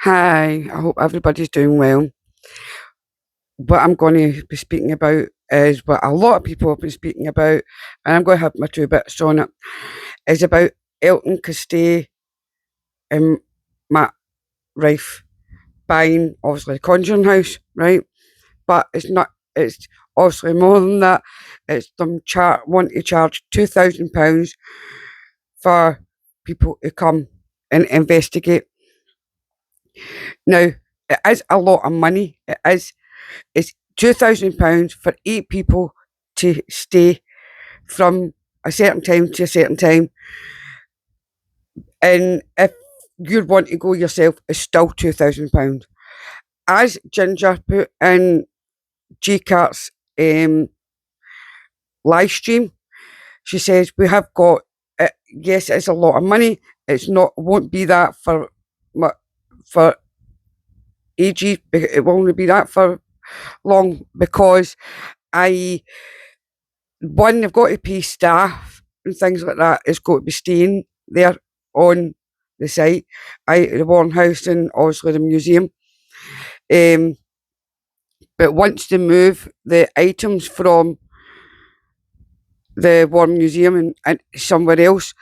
Hi, I hope everybody's doing well. What I'm going to be speaking about is what a lot of people have been speaking about, and I'm going to have my two bits on it. Is about Elton Castee and Matt Rife buying obviously the Conjuring House, right? But it's not. It's obviously more than that. It's them want to charge £2,000 for people to come and investigate. Now it is a lot of money. It is. It's £2,000 for 8 people to stay from a certain time to a certain time. And if you want to go yourself, it's still £2,000. As Ginger put in G Cart's live stream, she says, we have got it. Yes, it's a lot of money. It's not, won't be that for ages. It will only be that for long because I one, they've got to pay staff and things like that. It's got to be staying there on the site, the Warren House and obviously the museum. Um, but once they move the items from the Warren Museum and somewhere else,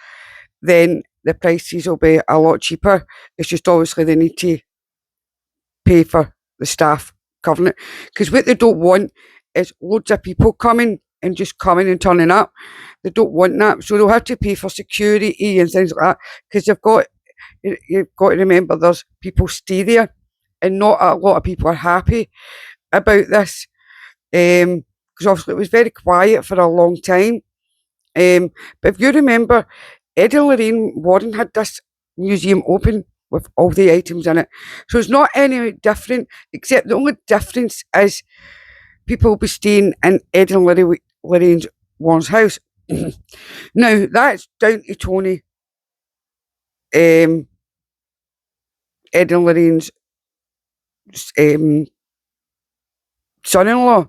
then the prices will be a lot cheaper. It's just obviously they need to pay for the staff covering it. Because what they don't want is loads of people coming and just coming and turning up. They don't want that. So they'll have to pay for security and things like that. Because you've got to remember there's people stay there and not a lot of people are happy about this. Because obviously it was very quiet for a long time. But if you remember, Eddie and Lorraine Warren had this museum open with all the items in it. So it's not any different, except the only difference is people will be staying in Eddie and Lorraine Warren's house. Now, that's down to Tony, um, Eddie and Lorraine's um, son-in-law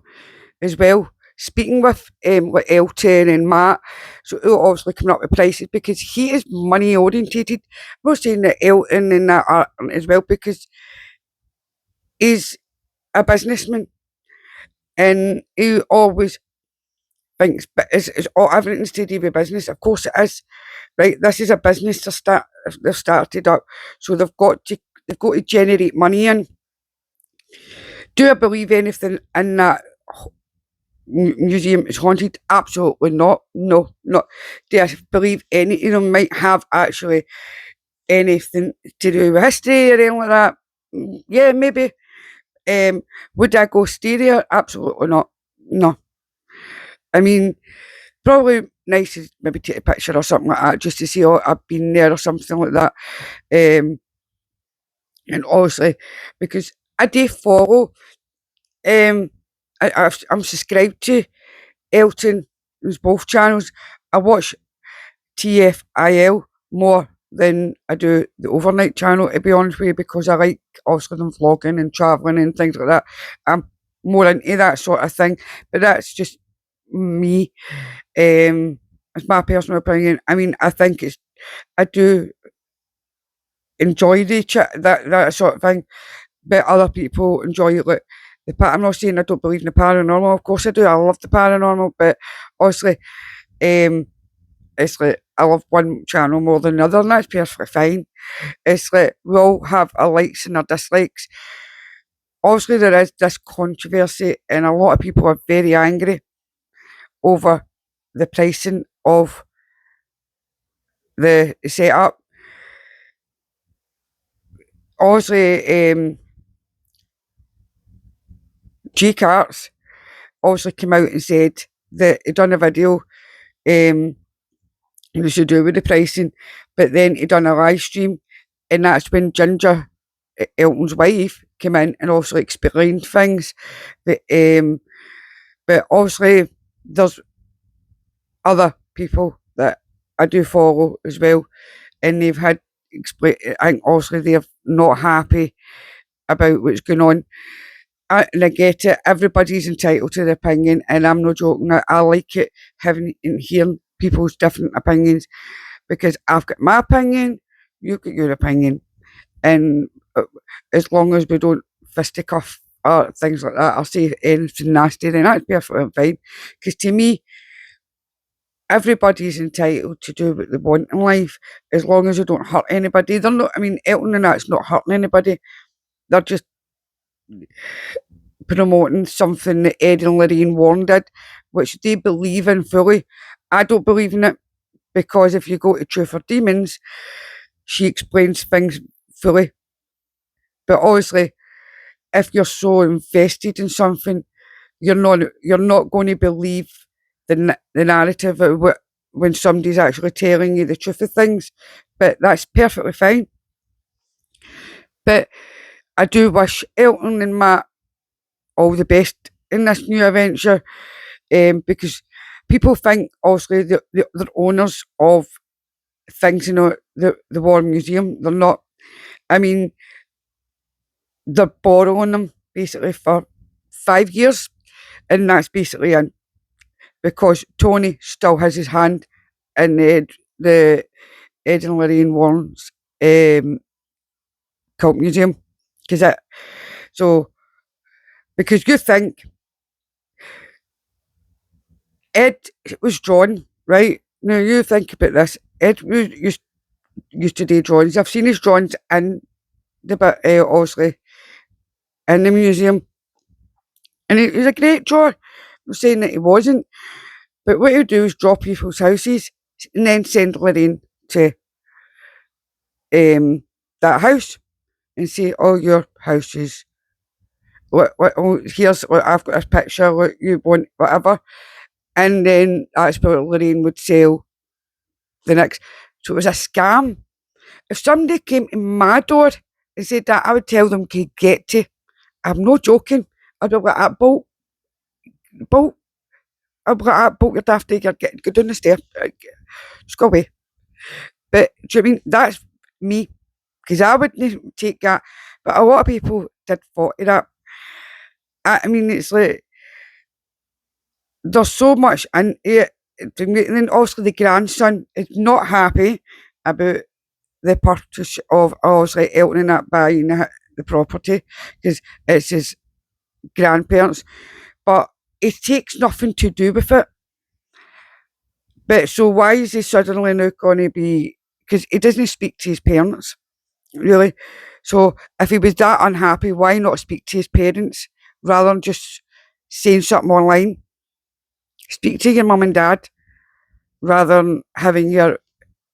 as well, speaking with like Elton and Matt, so he'll obviously coming up with prices because he is money orientated. I'm not saying that Elton and that are as well because he's a businessman and he always thinks, but it's all everything's to do with business. Of course it is, right? This is a business they've started up, so they've got to generate money in. Do I believe anything in that museum is haunted? Absolutely not. No, not. Do I believe any of them might have actually anything to do with history or anything like that? Yeah, maybe. Would I go stay there? Absolutely not. No. I mean, probably nice to maybe take a picture or something like that just to see, oh, I've been there or something like that. Um, and obviously, because I do follow, um, I'm subscribed to Elton's both channels. I watch TFIL more than I do the overnight channel, to be honest with you, because I like obviously them vlogging and travelling and things like that. I'm more into that sort of thing, but that's just me. It's my personal opinion. I mean, I do enjoy that sort of thing, but other people enjoy it like I'm not saying I don't believe in the paranormal. Of course I do. I love the paranormal, but obviously, um, it's like I love one channel more than another, and that's perfectly fine. It's like we all have our likes and our dislikes. Obviously, there is this controversy, and a lot of people are very angry over the pricing of the setup. Obviously, G Carts obviously came out and said that he done a video they should do with the pricing, but then he done a live stream, and that's when Ginger, Elton's wife, came in and also explained things. That, but obviously, there's other people that I do follow as well, and they've had explain. I think obviously they're not happy about what's going on. And I get it. Everybody's entitled to their opinion, and I'm not joking. I like it having and hearing people's different opinions because I've got my opinion, you've got your opinion, and as long as we don't fisticuff or things like that, or say anything nasty, then that's perfectly fine. Because to me, everybody's entitled to do what they want in life, as long as they don't hurt anybody. They're not, I mean, Elton and that's not hurting anybody. They're just promoting something that Ed and Lorraine Warren did, which they believe in fully. I don't believe in it, because if you go to Truth or Demons, she explains things fully. But obviously, if you're so invested in something, you're not going to believe the narrative of when somebody's actually telling you the truth of things. But that's perfectly fine. But I do wish Elton and Matt all the best in this new adventure, because people think obviously they're owners of things in the War Museum. They're not. I mean, they're borrowing them basically for 5 years, and that's basically in, because Tony still has his hand in the Ed and Lorraine Warren's cult museum. Because you think Ed was drawn, right? Now you think about this. Ed used to do drawings. I've seen his drawings in the bit, obviously, in the museum. And he was a great drawer. I'm saying that he wasn't. But what he'll do is draw people's houses and then send Lorraine to that house and say, "Oh, your house is, here's, I've got this picture, what you want, whatever." And then that's what Lorraine would sell the next. So it was a scam. If somebody came to my door and said that, I would tell them to get to. I'm not joking. I'd be like, that bolt. I'd be like, that bolt, you're daft, go down the stairs. Just go away. But do you know what I mean? That's me. Because I wouldn't take that. But a lot of people did fall to that. I mean, it's like, there's so much in it. And then obviously the grandson is not happy about the purchase of, obviously, Elton and that buying the property, because it's his grandparents. But it takes nothing to do with it. But so why is he suddenly now going to be, because he doesn't speak to his parents, really. So if he was that unhappy, why not speak to his parents rather than just saying something online? Speak to your mum and dad rather than having your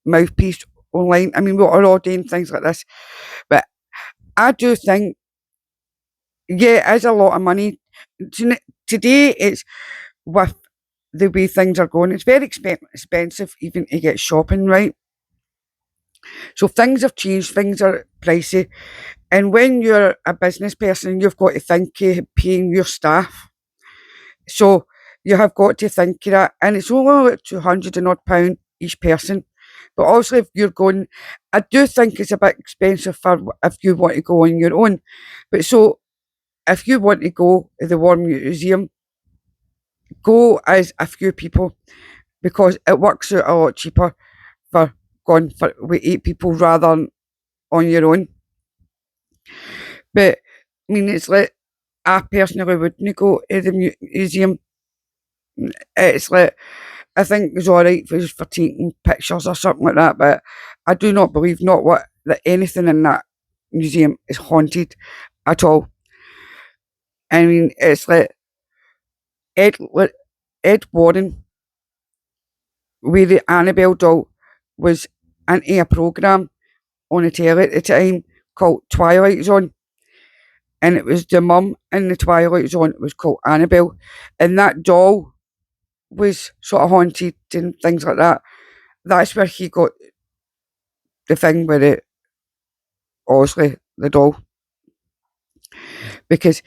mouthpiece online. I mean, we're all doing things like this. But I do think, yeah, it is a lot of money. Today, it's with the way things are going, it's very expensive even to get shopping, right? So things have changed, things are pricey. And when you're a business person, you've got to think of paying your staff. So you have got to think of that. And it's only like £200 and odd each person. But also, if you're going, I do think it's a bit expensive for if you want to go on your own. But so, if you want to go to the War Museum, go as a few people, because it works out a lot cheaper for going with 8 people rather than on your own. But I mean, it's like, I personally wouldn't go to the museum. It's like, I think it's alright for taking pictures or something like that, but I do not believe that anything in that museum is haunted at all. I mean, it's like Ed Warren with the Annabelle doll was into a programme on the telly at the time called Twilight Zone. And it was the mum in the Twilight Zone, it was called Annabelle. And that doll was sort of haunted and things like that. That's where he got the thing with it, obviously, the doll. Because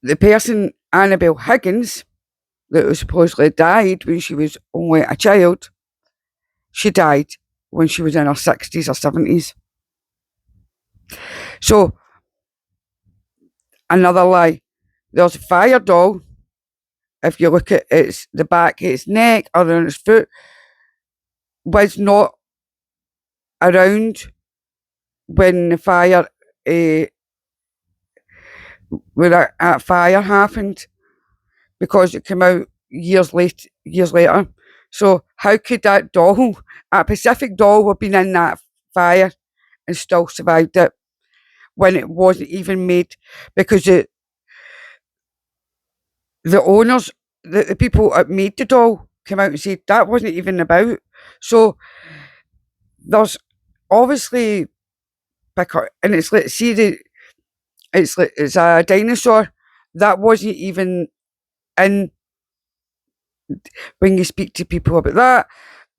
the person, Annabelle Higgins, that was supposedly died when she was only a child, she died when she was in her 60s or 70s. So, another lie. There's a fire doll. If you look at the back of its neck or on its foot, was not around when the fire uh, where that fire happened because it came out years later. So how could that doll, a Pacific doll, have been in that fire and still survived it when it wasn't even made? Because the owners, the people that made the doll, came out and said that wasn't even about. So there's obviously and it's like, see, it's like it's a dinosaur that wasn't even in. When you speak to people about that,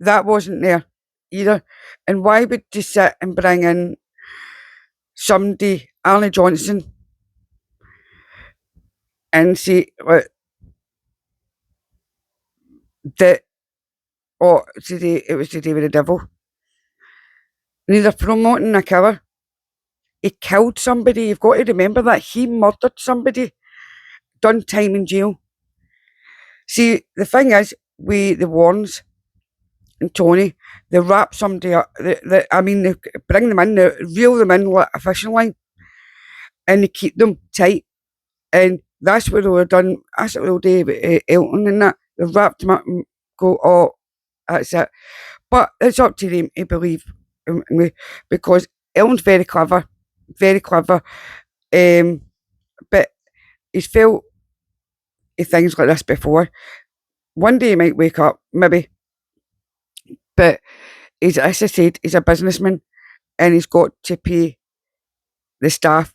that wasn't there either. And why would you sit and bring in somebody, Arlie Johnson, and say that, oh, today it was today with the devil? Neither promoting a killer. He killed somebody. You've got to remember that he murdered somebody, done time in jail. See, the thing is, the Warrens and Tony, they wrap somebody up. They bring them in, they reel them in like a fishing line, and they keep them tight. And that's what they were done. That's what they'll do with Elton and that. They wrapped him up and go, oh, that's it. But it's up to them to believe in me, because Elton's very clever, very clever. But he's felt things like this before. One day he might wake up, maybe. But as I said, he's a businessman, and he's got to pay the staff,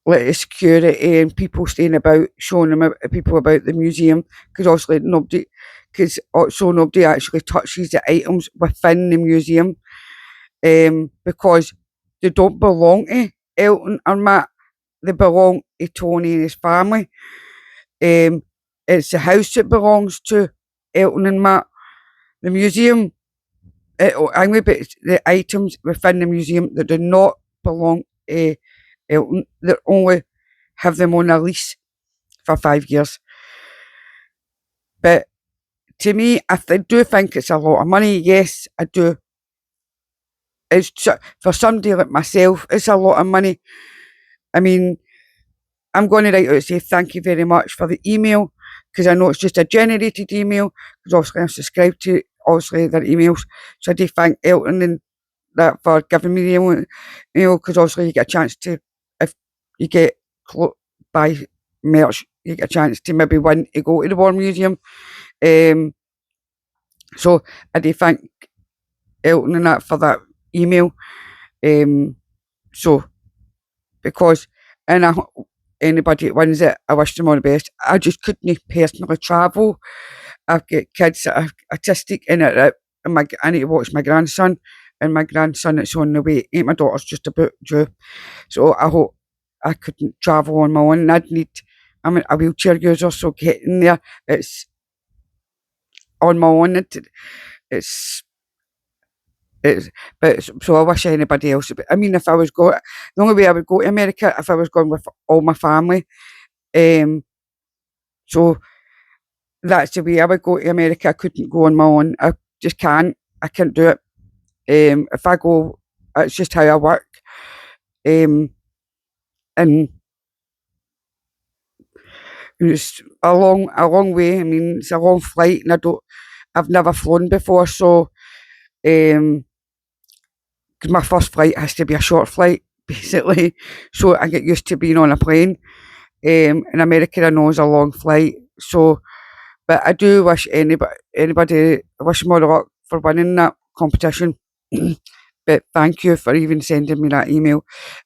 like the security and people staying about, showing them people about the museum, because obviously nobody actually touches the items within the museum, because they don't belong to Elton or Matt. They belong to Tony and his family. It's the house that belongs to Elton and Matt. The museum, but it's the items within the museum that do not belong to Elton, that only have them on a lease for 5 years. But to me, I do think it's a lot of money. Yes, I do. It's for somebody like myself, it's a lot of money. I mean, I'm going to write out and say thank you very much for the email, because I know it's just a generated email, because obviously I'm subscribed to obviously their emails. So I do thank Elton and that for giving me the email, because obviously you get a chance to, if you get buy merch, you get a chance to maybe win to go to the War Museum. So I do thank Elton and that for that email. So because, and anybody that wins it, I wish them all the best. I just couldn't personally travel. I've got kids that are autistic, and I need to watch my grandson, and my grandson that's on the way. My daughter's just about due, so I hope I couldn't travel on my own. I'm a wheelchair user, so getting there, it's on my own. It's but so I wish anybody else. I mean, if I was going, the only way I would go to America if I was going with all my family. So that's the way I would go to America. I couldn't go on my own. I just can't. I can't do it. If I go, it's just how I work. And it's a long way. I mean, it's a long flight, and I've never flown before, so because my first flight has to be a short flight, basically, so I get used to being on a plane. In America, I know is a long flight, so. But I do wish anybody, I wish them all the luck for winning that competition. But thank you for even sending me that email.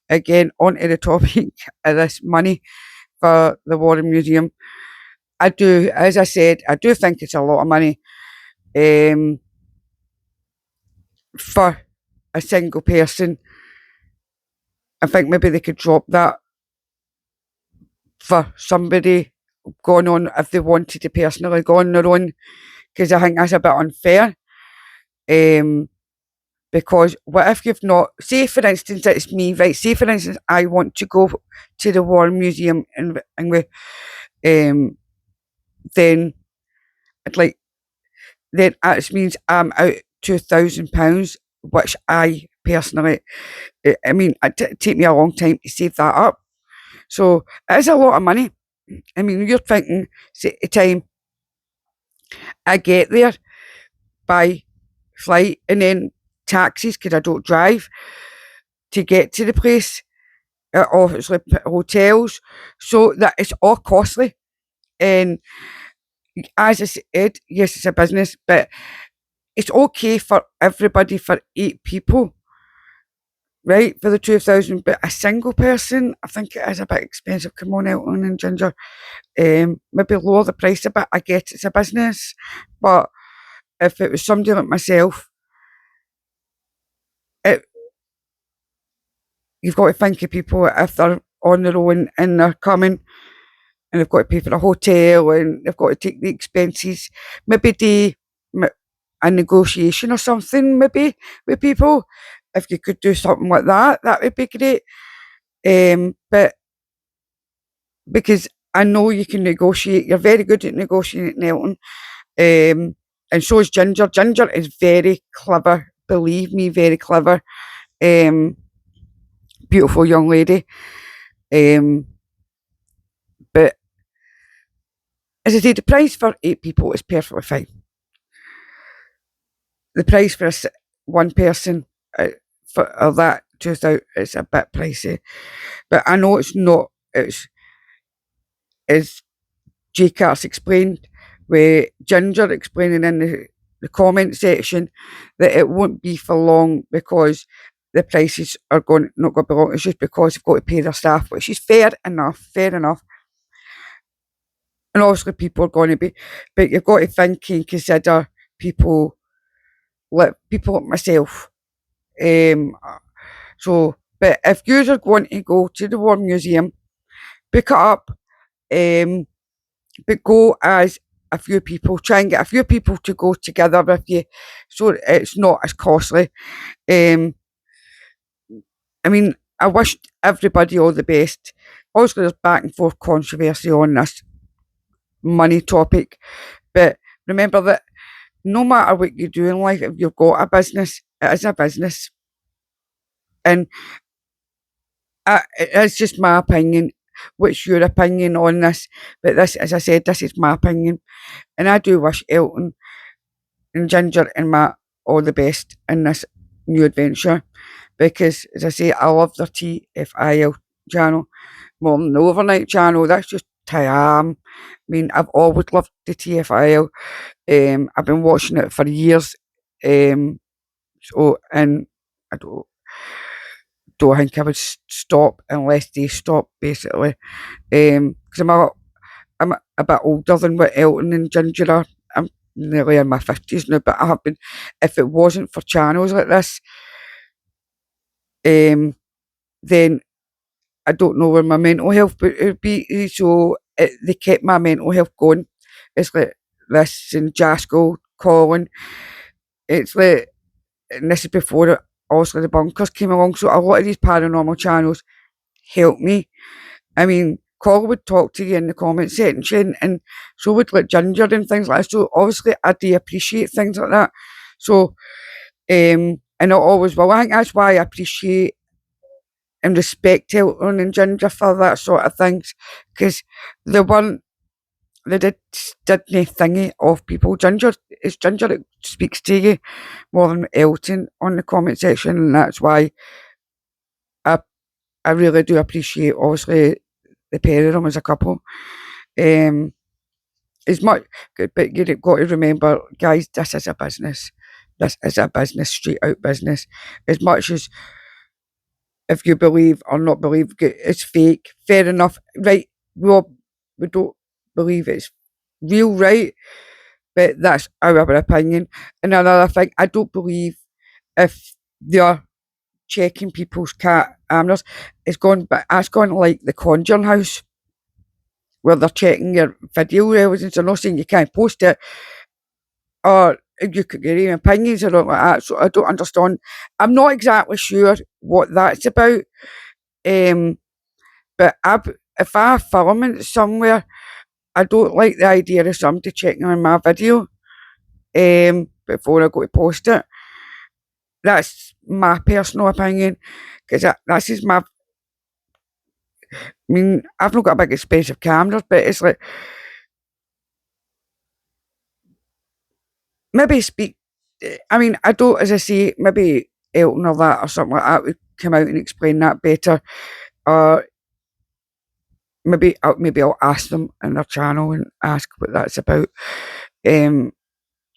Again, onto the topic of this money for the War Museum. I do, as I said, I do think it's a lot of money for a single person. I think maybe they could drop that for somebody going on if they wanted to personally go on their own, because I think that's a bit unfair. Because what if you've not, say for instance, it's me, right? Say for instance, I want to go to the War Museum and then I'd like, then that means I'm out £2,000, which I personally. I mean, it take me a long time to save that up. So it is a lot of money. I mean, you're thinking, say, the time I get there by flight and then taxis because I don't drive to get to the place, obviously hotels, so that it's all costly. And as I said, yes, it's a business, but it's okay for everybody for 8 people, right? For the 2,000, but a single person, I think it is a bit expensive. Come on, Elton and Ginger, maybe lower the price a bit. I get it's a business, but if it was somebody like myself, it, you've got to think of people if they're on their own and they're coming and they've got to pay for a hotel and they've got to take the expenses. Maybe a negotiation or something, maybe with people. If you could do something like that, that would be great. But because I know you can negotiate, you're very good at negotiating, Elton. And so is Ginger. Ginger is very clever, believe me, very clever. Beautiful young lady. But as I say, the price for 8 people is perfectly fine. The price for one person for that 2,000 is a bit pricey. But I know it's not. It's as J Cart's explained, with Ginger explaining in the comment section, that it won't be for long because the prices are not going to be long. It's just because they've got to pay their staff, which is fair enough, fair enough. And obviously people are going to be, but you've got to think and consider people like myself. So, but if you are going to go to the War Museum, book it up, but go as a few people. Try and get a few people to go together with you, so it's not as costly. I mean, I wish everybody all the best. Obviously, there's back and forth controversy on this money topic, but remember that no matter what you do in life, if you've got a business, it is a business. And it's just my opinion. What's your opinion on this? But this, as I said, this is my opinion. And I do wish Elton and Ginger and Matt all the best in this new adventure. Because, as I say, I love their TFIL channel more than the overnight channel. That's just how I am. I mean, I've always loved the TFIL. I've been watching it for years. And I don't think I would stop unless they stop, basically. Because I'm a bit older than what Elton and Ginger are. I'm nearly in my 50s now, but I have been, if it wasn't for channels like this, then I don't know where my mental health would be. So they kept my mental health going. It's like this and Jaskell, Colin. It's like, and this is before obviously the bunkers came along. So a lot of these paranormal channels helped me. I mean, Colin would talk to you in the comment section, and so would like Ginger and things like that. So obviously I do appreciate things like that. So and I always will. I think that's why I appreciate and respect Elton and Ginger for that sort of things, because they weren't, they didn't thingy off people. It's Ginger that speaks to you more than Elton on the comment section, and that's why I really do appreciate, obviously, the pair of them as a couple. As much, but you've got to remember, guys, this is a business. This is a business, straight out business. As much as if you believe or not believe it's fake, fair enough, right? We don't believe it's real, right? But that's our opinion. And another thing, I don't believe if they're checking people's cameras, it's gone like the Conjuring house, where they're checking your video evidence. I'm not saying you can't post it, or you could get even opinions or something like that. So I don't understand. I'm not exactly sure what that's about. But if I film it somewhere, I don't like the idea of somebody checking on my video before I go to post it. that's my personal opinion, because this is my. I mean, I've not got a big expensive cameras, but it's like maybe speak. I mean, I don't, as I say, maybe Elton or that or something like that would come out and explain that better, or maybe I'll ask them in their channel and ask what that's about. Um,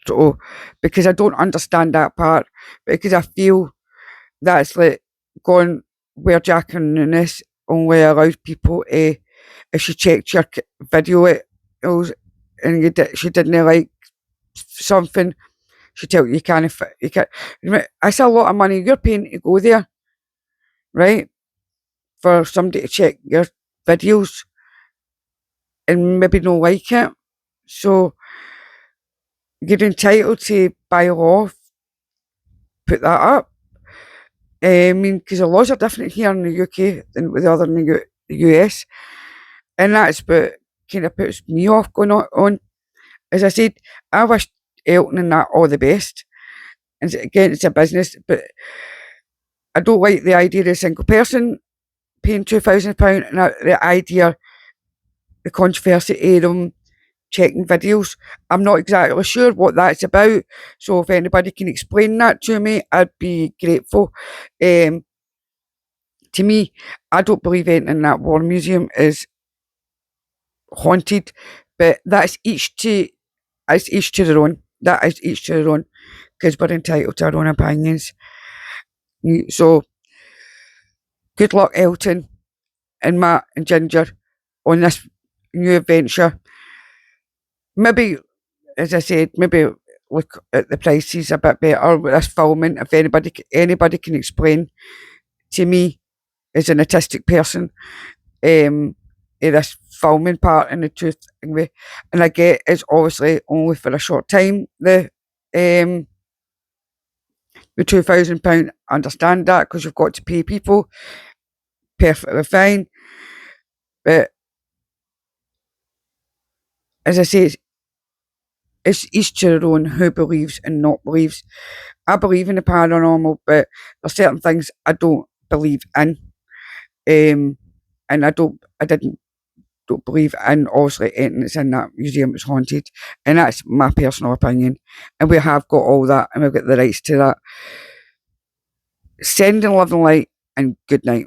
so because I don't understand that part, because I feel that's like going where Jack and Nunes only allows people to, if she checked your video it and she didn't like something, she tell you you can't. It's a lot of money you're paying to go there, right? For somebody to check your videos and maybe not like it. So you're entitled to, by law, put that up. I mean, because the laws are different here in the UK than with the other in the US, and that's what kind of puts me off going on. As I said, I wish Elton and that all the best. And again, it's a business, but I don't like the idea of a single person paying £2,000, and the idea, the controversy of them checking videos. I'm not exactly sure what that's about, so if anybody can explain that to me, I'd be grateful. To me, I don't believe anything in that war museum is haunted, but it's each to their own. That is each to their own, because we're entitled to our own opinions. So, good luck, Elton and Matt and Ginger, on this new adventure. Maybe, as I said, maybe look at the prices a bit better with this filming. If anybody can explain to me, as an autistic person, this filming part and the truth anyway. And I get it's obviously only for a short time. The £2,000, I understand that because you've got to pay people. Perfectly fine, but as I say, it's each to their own who believes and not believes. I believe in the paranormal, but there's certain things I don't believe in, and I don't believe in obviously anything that's in that museum is haunted, and that's my personal opinion. And we have got all that, and we've got the rights to that. Sending love and light, and good night.